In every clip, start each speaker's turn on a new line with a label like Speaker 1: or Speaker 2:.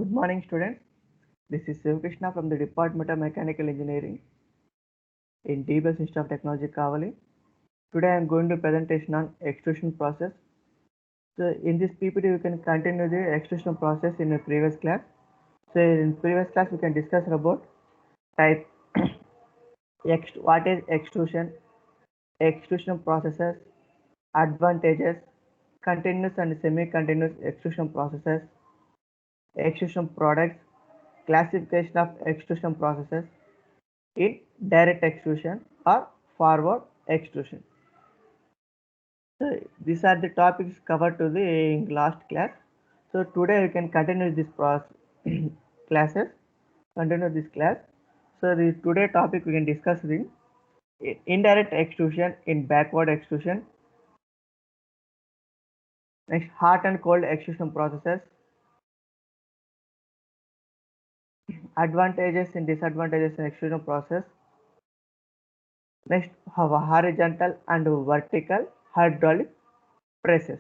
Speaker 1: Good morning, students. This is Shiv Krishna from the Department of Mechanical Engineering in TBS Institute of Technology, Kavali. Today I am going to presentation on extrusion process. So in this PPT, we can continue the extrusion process in the previous class. So in previous class, we can discuss about type, what is extrusion, extrusion processes, advantages, continuous and semi-continuous extrusion processes, extrusion products, classification of extrusion processes in direct extrusion or forward extrusion. So these are the topics covered to the last class. So today we can continue this classes. Continue this class. So the today topic we can discuss the indirect extrusion in backward extrusion. Next, hot and cold extrusion processes. Advantages and disadvantages in extrusion process. Next, horizontal and vertical hydraulic presses.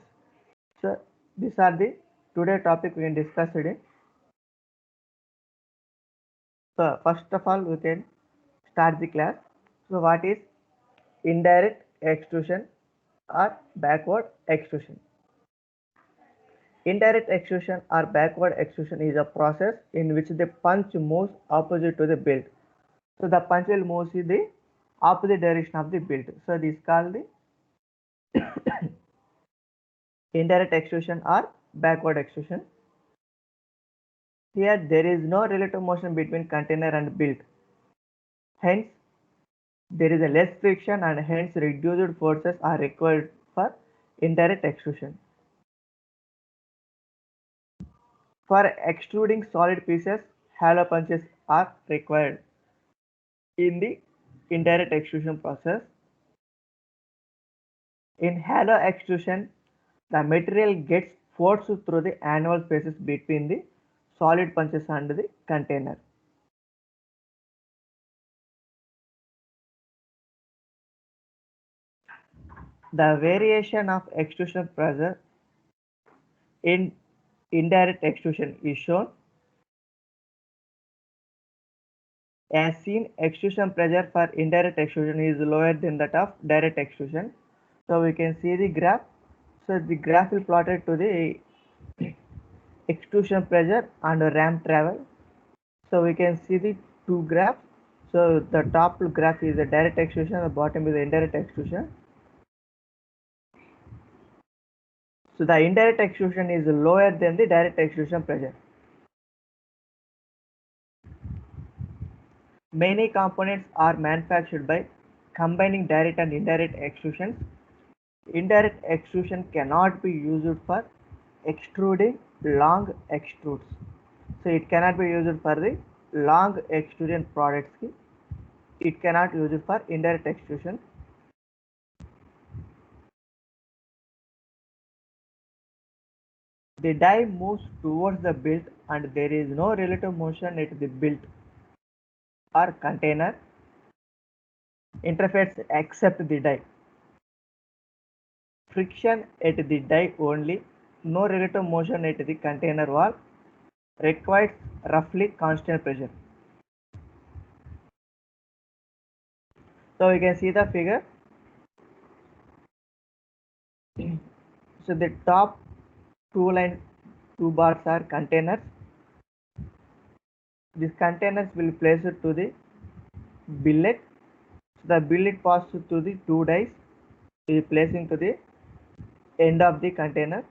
Speaker 1: So these are the today topic we can discuss today. So first of all, we can start the class. So what is indirect extrusion or backward extrusion? Indirect extrusion or backward extrusion is a process in which the punch moves opposite to the build. So the punch will move in the opposite direction of the build. So this is called the indirect extrusion or backward extrusion. Here there is no relative motion between container and build. Hence, there is a less friction and hence reduced forces are required for indirect extrusion. For extruding solid pieces, hollow punches are required. In the indirect extrusion process, in hollow extrusion, the material gets forced through the annual spaces between the solid punches and the container. The variation of extrusion pressure in indirect extrusion is shown. As seen, extrusion pressure for indirect extrusion is lower than that of direct extrusion. So we can see the graph. So the graph is plotted to the extrusion pressure and ramp travel. So we can see the two graphs. So the top graph is the direct extrusion, the bottom is the indirect extrusion. So the indirect extrusion is lower than the direct extrusion pressure. Many components are manufactured by combining direct and indirect extrusions. Indirect extrusion cannot be used for extruding long extrudes. So it cannot be used for the long extrusion products. It cannot use it for indirect extrusion. The die moves towards the build and there is no relative motion at the build or container interface except the die. Friction at the die only, no relative motion at the container wall, requires roughly constant pressure. So we can see the figure. So the top two bars are containers. These containers will place it to the billet. So the billet passes to the two dies, is placing to the end of the container,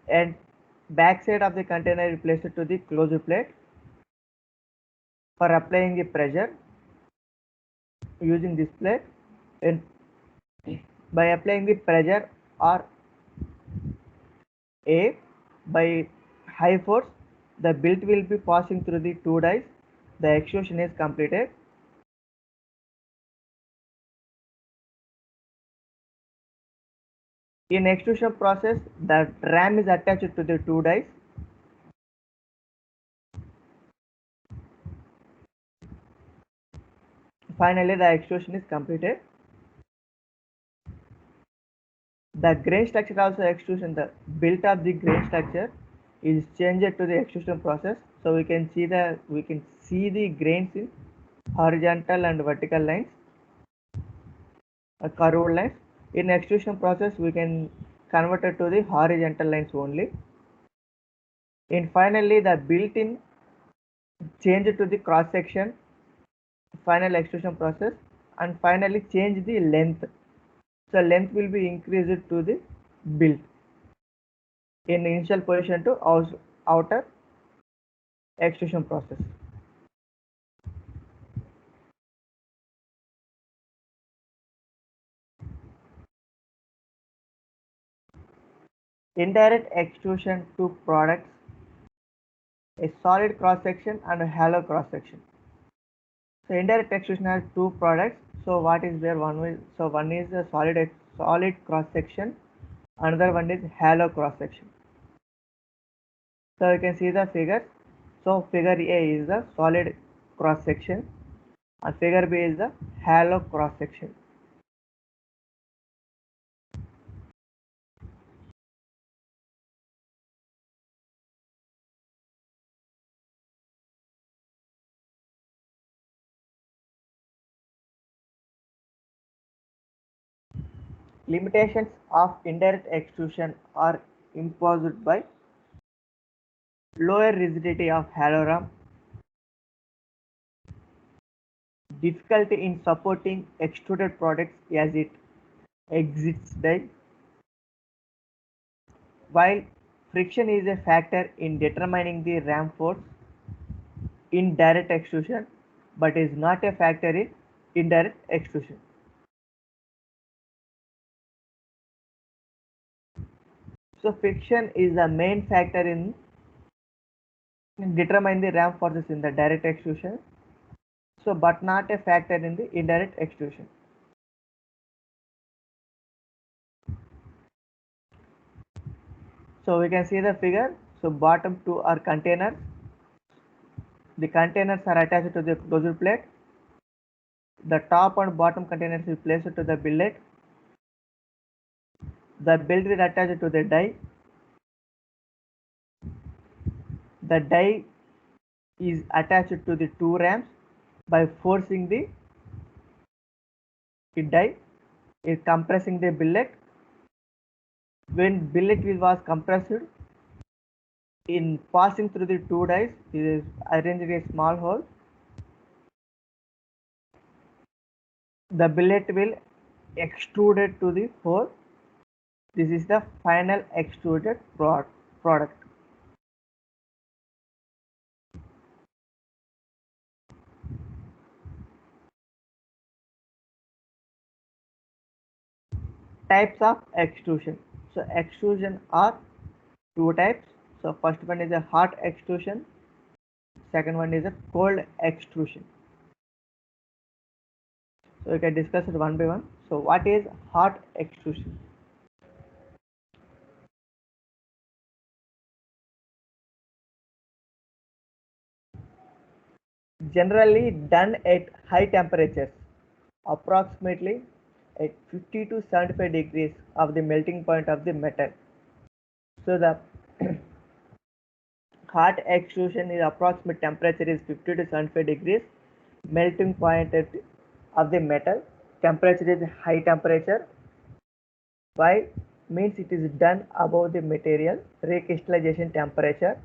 Speaker 1: and back side of the container is placed to the closure plate for applying the pressure using this plate, and by applying the pressure or A by high force, the billet will be passing through the two dies. The extrusion is completed. In extrusion process, the ram is attached to the two dies. Finally, the extrusion is completed. The grain structure also extrusion. The build of the grain structure is changed to the extrusion process. So we can see the grains in horizontal and vertical lines, curved lines. In extrusion process, we can convert it to the horizontal lines only. And finally, the built-in change to the cross section, final extrusion process, and finally change the length. So length will be increased to the built in initial position to outer extrusion process. Indirect extrusion to products, a solid cross section and a hollow cross section. So indirect extrusion has two products. So what is there? One is a solid cross section. Another one is hollow cross section. So you can see the figure. So figure A is the solid cross section and figure B is the hollow cross section. Limitations of indirect extrusion are imposed by lower rigidity of hollow ram, difficulty in supporting extruded products as it exits die, while friction is a factor in determining the ram force in direct extrusion but is not a factor in indirect extrusion. So friction is the main factor in determining the ram forces in the direct extrusion, so but not a factor in the indirect extrusion. So we can see the figure. So bottom two are containers. The containers are attached to the closure plate. The top and bottom containers is placed to the billet. The billet is attached to the die. The die is attached to the two rams by forcing the die is compressing the billet. When billet was compressed, in passing through the two dies, it is arranged in a small hole. The billet will extrude to the hole. This is the final extruded product. Types of extrusion. So extrusion are two types. So first one is a hot extrusion. Second one is a cold extrusion. So we can discuss it one by one. So what is hot extrusion? Generally done at high temperatures, approximately at 50 to 75 degrees of the melting point of the metal. So the hot extrusion is approximate temperature is 50 to 75 degrees. Melting point of the metal temperature is high temperature. Why? Means it is done above the material recrystallization temperature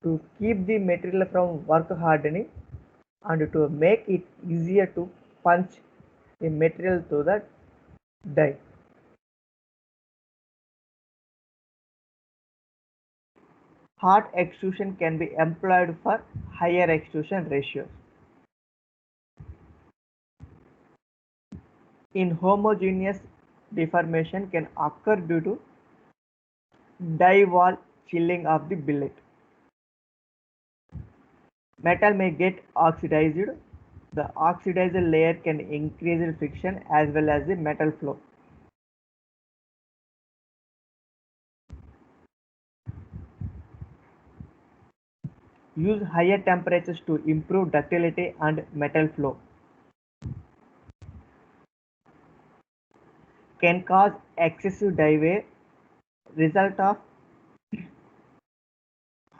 Speaker 1: to keep the material from work hardening and to make it easier to punch the material to the die. Hot extrusion can be employed for higher extrusion ratios. In homogeneous deformation can occur due to die wall chilling of the billet. Metal may get oxidized. The oxidized layer can increase friction as well as the metal flow. Use higher temperatures to improve ductility and metal flow. Can cause excessive die wear, result of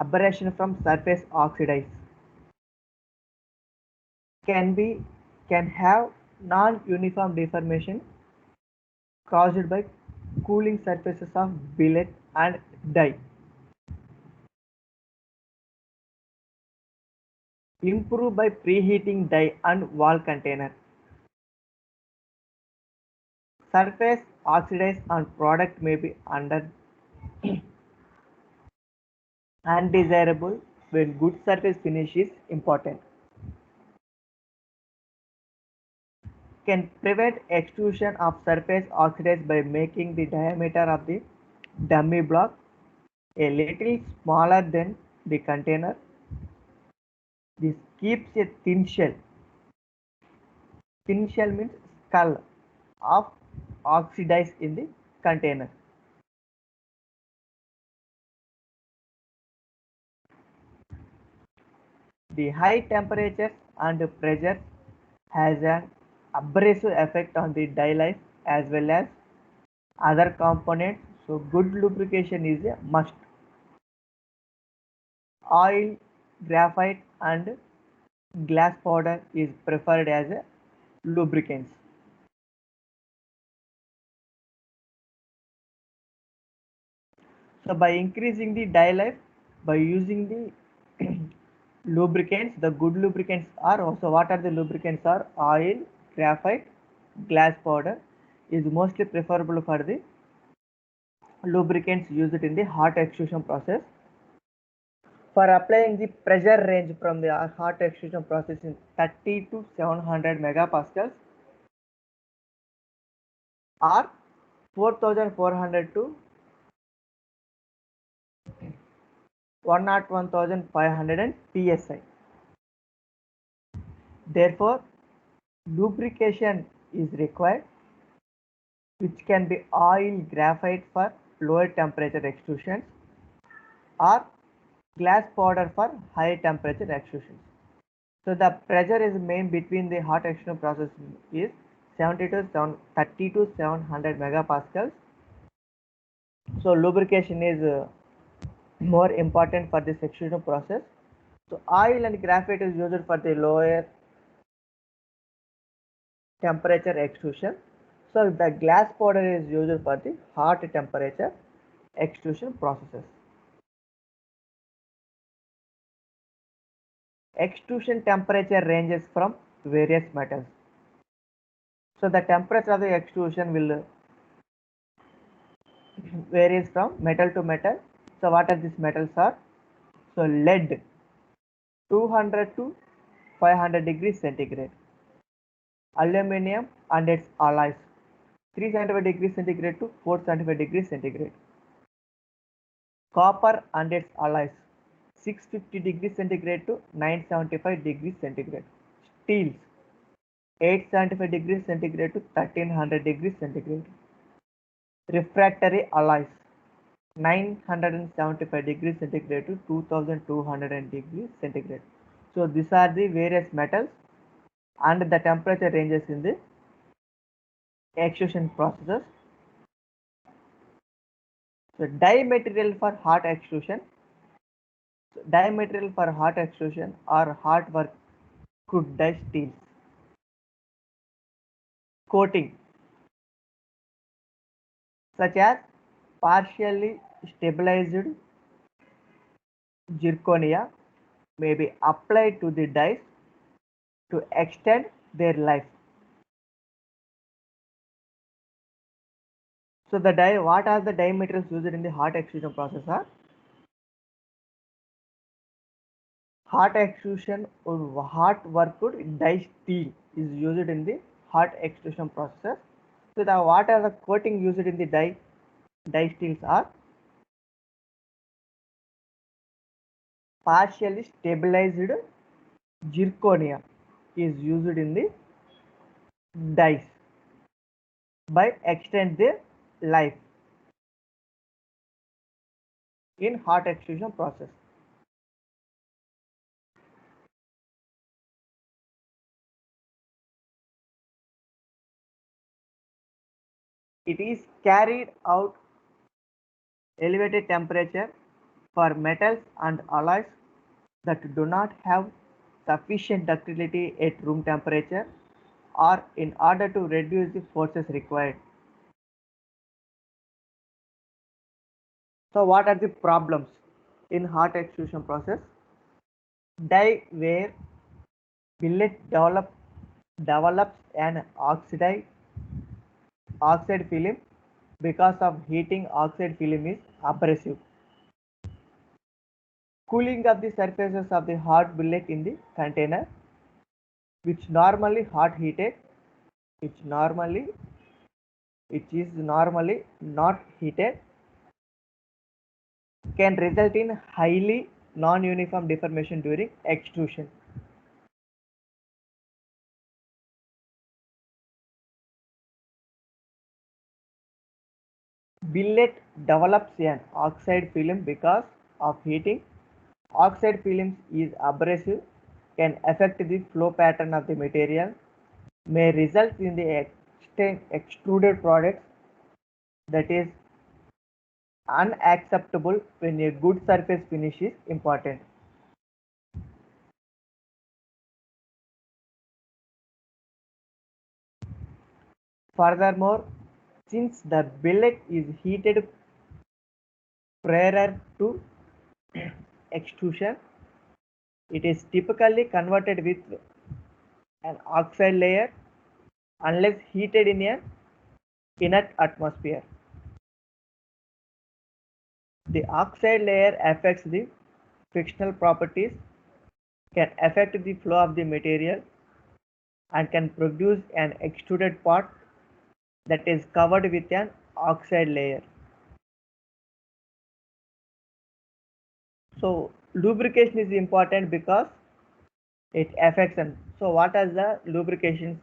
Speaker 1: aberration from surface oxidize can have non-uniform deformation caused by cooling surfaces of billet and die. Improve by preheating die and wall container. Surface oxidize on product may be undesirable when good surface finish is important. Can prevent extrusion of surface oxidize by making the diameter of the dummy block a little smaller than the container. This keeps a thin shell. Thin shell means skull of oxidize in the container. The high temperatures and pressure has an abrasive effect on the die life as well as other components, so good lubrication is a must. Oil, graphite and glass powder is preferred as a lubricants. So by increasing the die life by using the lubricants, the good lubricants are also, what are the lubricants are oil, graphite, glass powder is mostly preferable for the lubricants used in the hot extrusion process. For applying the pressure range from the hot extrusion process in 30 to 700 megapascals or 4400 to 101,500 psi. Therefore, lubrication is required, which can be oil, graphite for lower temperature extrusions or glass powder for high temperature extrusions. So the pressure is main between the hot extrusion process is 30 to 700 megapascals. So lubrication is more important for this extrusion process. So oil and graphite is used for the lower temperature extrusion. So the glass powder is used for the hot temperature extrusion processes. Extrusion temperature ranges from various metals. So the temperature of the extrusion will varies from metal to metal. So what are these metals are? So lead 200 to 500 degrees centigrade. Aluminium and its alloys 375 degrees centigrade to 475 degrees centigrade. Copper and its alloys 650 degrees centigrade to 975 degrees centigrade. Steels 875 degrees centigrade to 1300 degrees centigrade. Refractory alloys 975 degrees centigrade to 2200 degrees centigrade. So these are the various metals and the temperature ranges in the extrusion processes. So die material for hot extrusion. So die material for hot extrusion or hot work crude die steels. Coating such as partially stabilized zirconia may be applied to the dies to extend their life. So the die, what are the die materials used in the hot extrusion process are? Hot extrusion or hot worked die steel is used in the hot extrusion process. So the what are the coating used in the die steels are partially stabilized zirconia is used in the dies by extend their life in hot extrusion process. It is carried out elevated temperature for metals and alloys that do not have sufficient ductility at room temperature or in order to reduce the forces required. So what are the problems in hot extrusion process? Die where billet develops an oxide film because of heating. Oxide film is abrasive. Cooling of the surfaces of the hot billet in the container, which normally hot heated, which is normally not heated, can result in highly non-uniform deformation during extrusion. Billet develops an oxide film because of heating. Oxide films is abrasive, can affect the flow pattern of the material, may result in the extruded products that is unacceptable when a good surface finish is important. Furthermore, since the billet is heated prior to extrusion, it is typically converted with an oxide layer unless heated in an inert atmosphere. The oxide layer affects the frictional properties, can affect the flow of the material, and can produce an extruded part that is covered with an oxide layer. So lubrication is important because it affects them. So what are the lubrication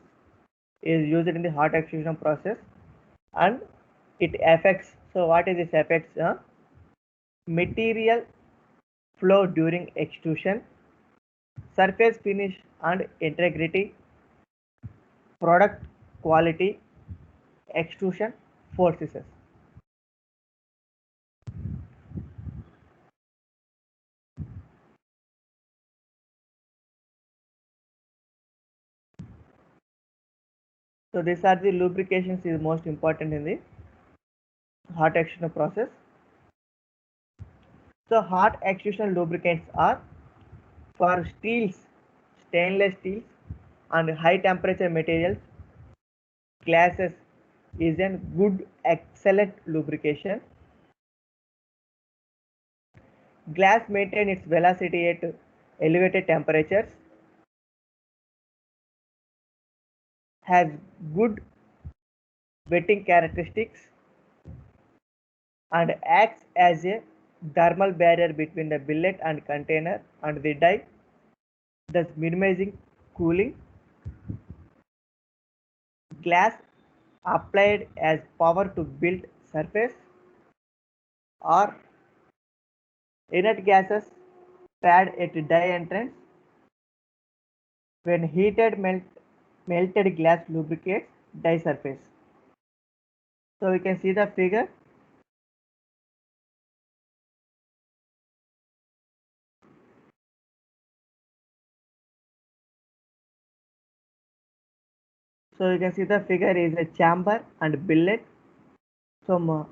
Speaker 1: is used in the hot extrusion process and it affects. So what is this affects? Material flow during extrusion, surface finish and integrity, product quality, extrusion forces. So these are the lubrications is most important in the hot extrusion process. So hot extrusion lubricants are for steels, stainless steels and high temperature materials. Glasses is a good excellent lubrication. Glass maintains its velocity at elevated temperatures, has good wetting characteristics and acts as a thermal barrier between the billet and container and the die, thus minimizing cooling. Glass applied as power to build surface or inert gases pad at die entrance. When heated, melted glass lubricates die surface. So we can see the figure. So you can see the figure is a chamber and billet. So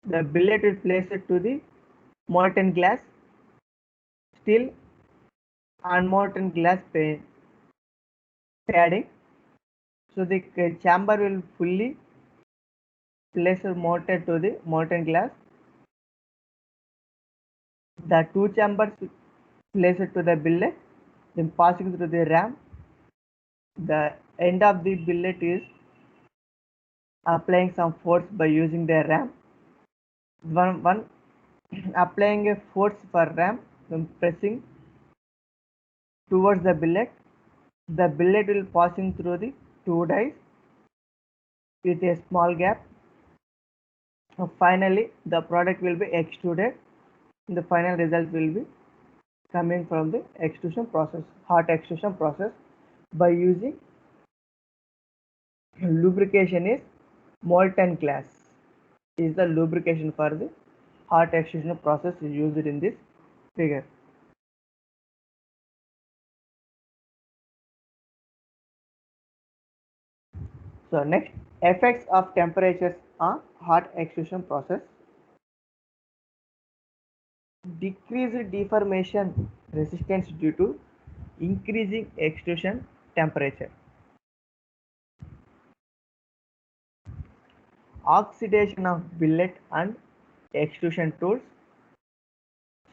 Speaker 1: the billet is placed to the molten glass, still unmolten glass padding. So the chamber will fully place molten to the molten glass. The two chambers placed to the billet, then passing through the ram. The end of the billet is applying some force by using the ram. One applying a force for ram, then pressing towards the billet. The billet will passing through the two dies with a small gap. Finally, the product will be extruded. The final result will be coming from the extrusion process, hot extrusion process by using lubrication is molten glass. is the lubrication for the hot extrusion process used in this figure. So next, effects of temperatures on hot extrusion process. Decreased deformation resistance due to increasing extrusion temperature. Oxidation of billet and extrusion tools.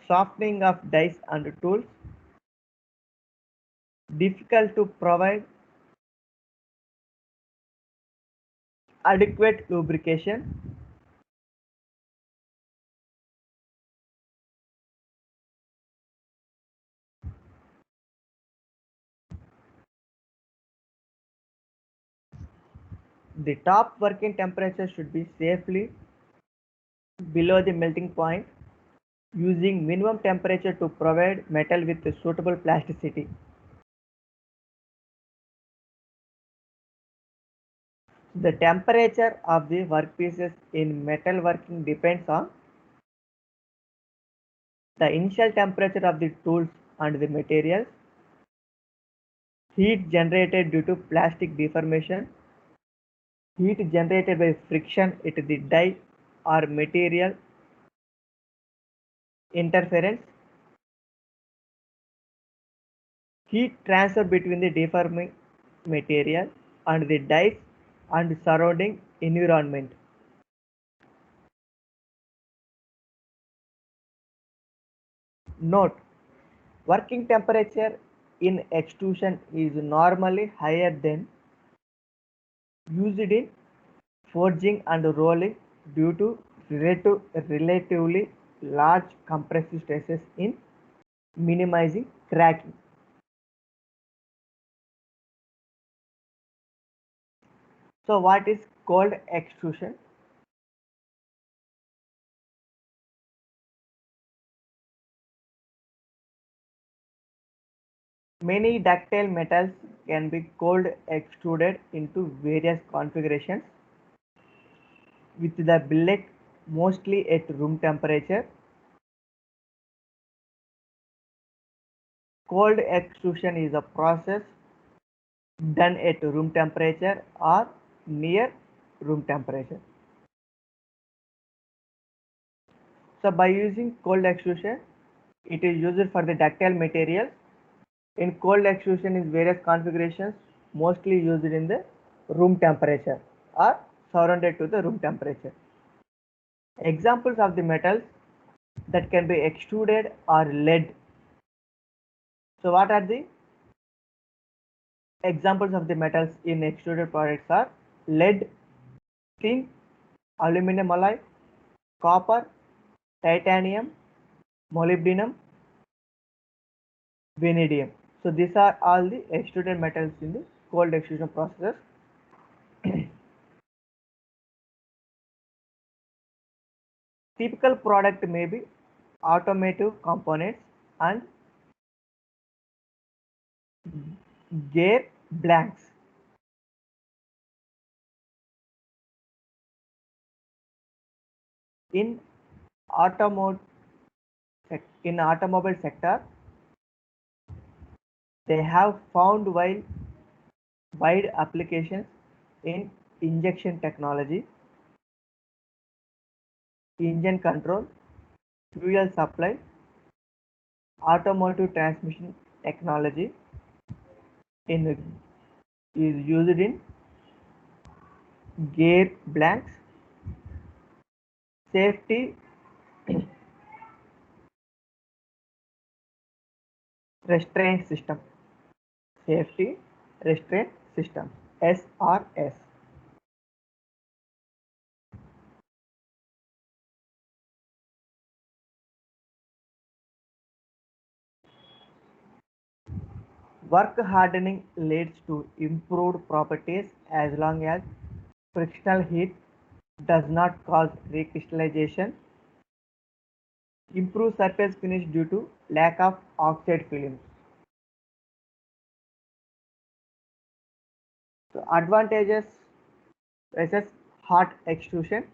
Speaker 1: Softening of dies and tools. Difficult to provide adequate lubrication. The top working temperature should be safely below the melting point, using minimum temperature to provide metal with suitable plasticity. The temperature of the workpieces in metal working depends on the initial temperature of the tools and the materials, heat generated due to plastic deformation, heat generated by friction at the die or material interference, heat transfer between the deforming material and the dies and surrounding environment. Note: working temperature in extrusion is normally higher than used in forging and rolling due to relatively large compressive stresses in minimizing cracking. So what is cold extrusion? Many ductile metals can be cold extruded into various configurations with the billet mostly at room temperature. Cold extrusion is a process done at room temperature or near room temperature. So by using cold extrusion, it is used for the ductile materials. In cold extrusion is various configurations, mostly used in the room temperature or surrounded to the room temperature. Examples of the metals that can be extruded are lead. So what are the examples of the metals in extruded products are lead, tin, aluminum alloy, copper, titanium, molybdenum, vanadium. So these are all the extruded metals in the cold extrusion process. Typical product may be automotive components and gear blanks. In automobile automobile sector, they have found wide applications in injection technology, engine control, fuel supply, automotive transmission technology in is used in gear blanks, safety restraint system, safety restraint system, SRS. Work hardening leads to improved properties as long as frictional heat does not cause recrystallization. Improve surface finish due to lack of oxide films. So advantages versus hot extrusion.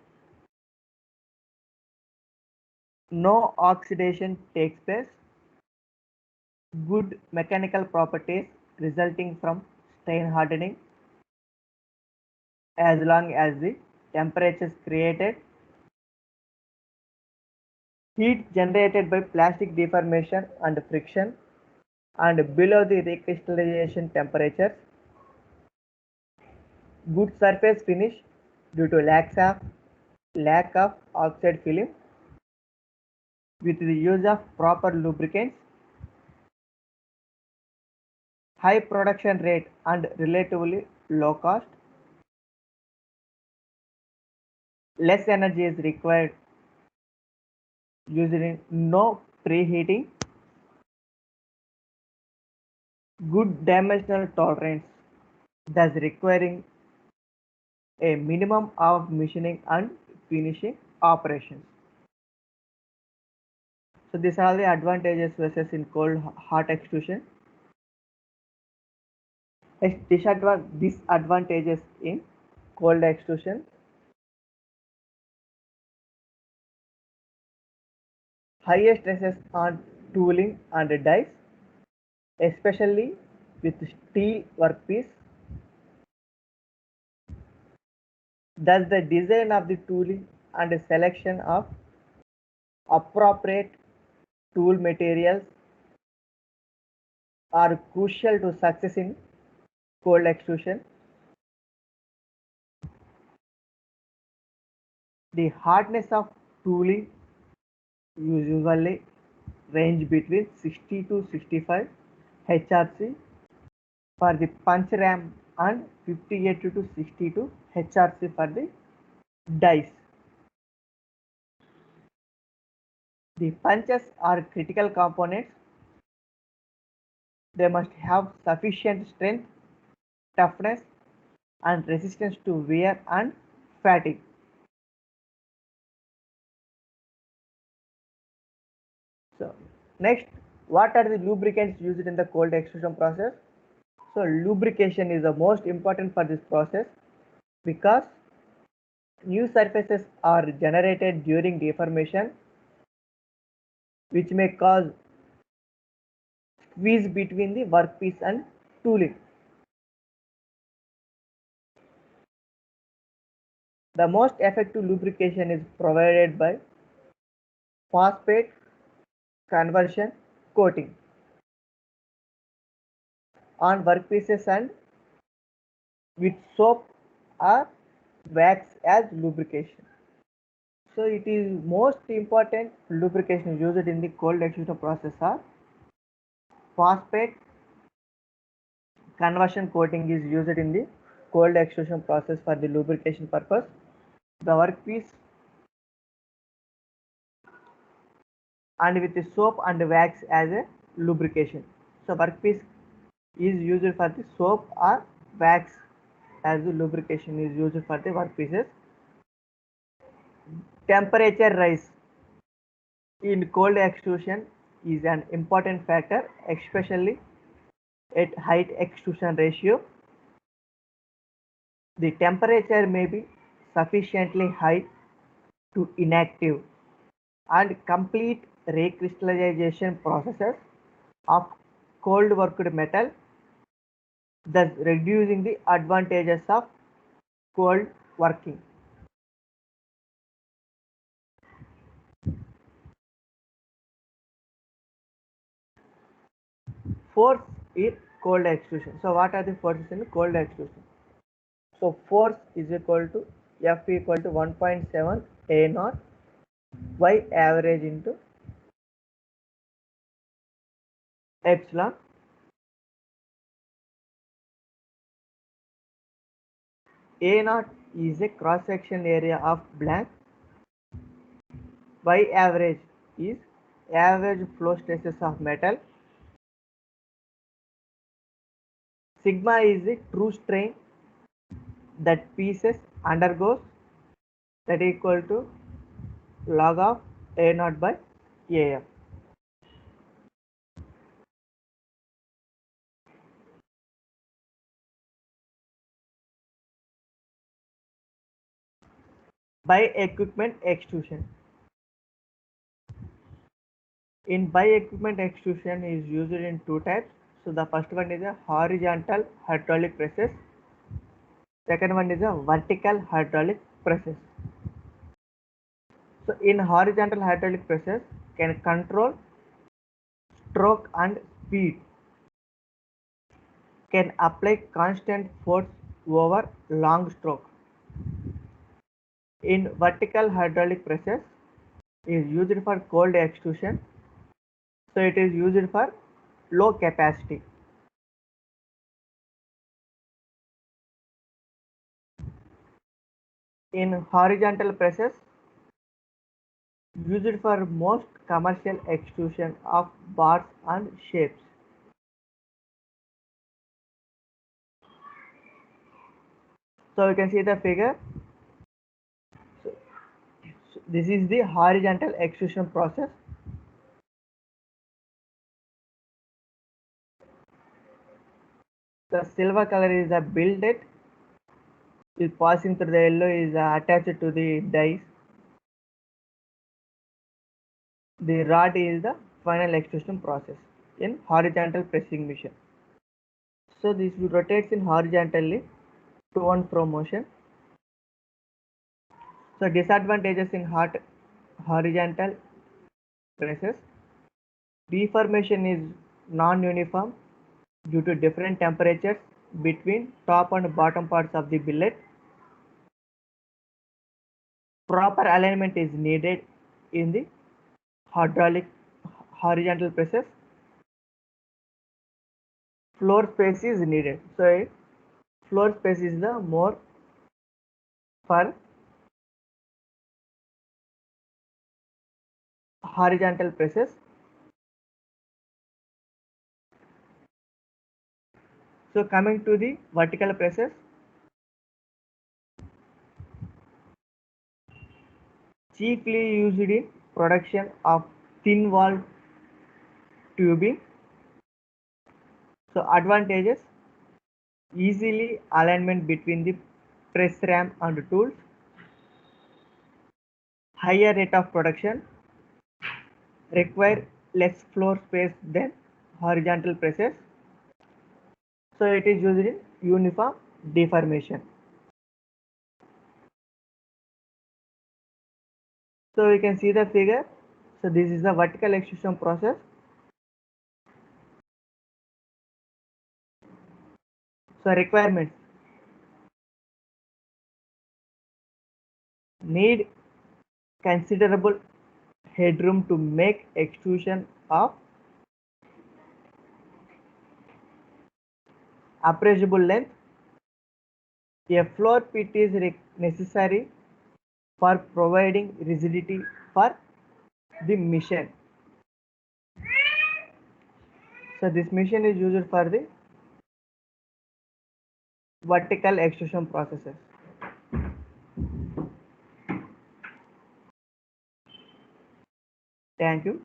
Speaker 1: no oxidation takes place, good mechanical properties resulting from stain hardening as long as the temperatures created, heat generated by plastic deformation and friction and below the recrystallization temperatures, good surface finish due to lack of oxide film with the use of proper lubricants, high production rate and relatively low cost, less energy is required using no preheating, good dimensional tolerance, thus requiring a minimum of machining and finishing operations. So these are the advantages versus in cold hot extrusion. Disadvantages in cold extrusion. Higher stresses on tooling and dies, especially with steel workpiece. Thus the design of the tooling and selection of appropriate tool materials are crucial to success in cold extrusion. The hardness of tooling usually range between 60 to 65 HRC for the punch ram and 58 to 62 HRC for the dies. The punches are critical components. They must have sufficient strength, toughness, and resistance to wear and fatigue. So, next, what are the lubricants used in the cold extrusion process? So, lubrication is the most important for this process because new surfaces are generated during deformation, which may cause squeeze between the workpiece and tooling. The most effective lubrication is provided by phosphate conversion coating on workpieces and with soap or wax as lubrication. So it is most important lubrication used in the cold extrusion process are phosphate conversion coating is used in the cold extrusion process for the lubrication purpose. The workpiece and with the soap and wax as a lubrication. So workpiece is used for the soap or wax as the lubrication is used for the workpieces. Temperature rise in cold extrusion is an important factor, especially at high extrusion ratio. The temperature may be sufficiently high to inactive and complete recrystallization processes of cold worked metal, thus reducing the advantages of cold working. Force in cold extrusion. So what are the forces in cold extrusion? So force is equal to F equal to 1.7 A naught Y average into epsilon. A naught is a cross section area of blank. Y average is average flow stresses of metal. Sigma is the true strain that pieces undergoes, that equal to log of A naught by AM. By equipment extrusion. In bi-equipment extrusion is used in two types. So the first one is a horizontal hydraulic presses. Second one is a vertical hydraulic presses. So in horizontal hydraulic presses can control stroke and speed, can apply constant force over long stroke. In vertical hydraulic presses is used for cold extrusion, so it is used for low capacity. In horizontal presses used for most commercial extrusion of bars and shapes. So you can see the figure. So this is the horizontal extrusion process. The silver color is the billet, is passing through the yellow is attached to the dies. The rod is the final extrusion process in horizontal pressing machine. So this rotates in horizontally to and fro motion. So disadvantages in horizontal presses. Deformation is non-uniform due to different temperatures between top and bottom parts of the billet. Proper alignment is needed in the hydraulic horizontal presses. Floor space is needed. So floor space is the more for horizontal presses. So coming to the vertical presses, chiefly used in production of thin wall tubing. So advantages: easily alignment between the press ram and tools, higher rate of production, require less floor space than horizontal presses. So it is used in uniform deformation. So you can see the figure. So this is the vertical extrusion process. So requirements: need considerable headroom to make extrusion of appreciable length. A floor pit is necessary for providing rigidity for the machine. So this machine is used for the vertical extrusion processes. Thank you.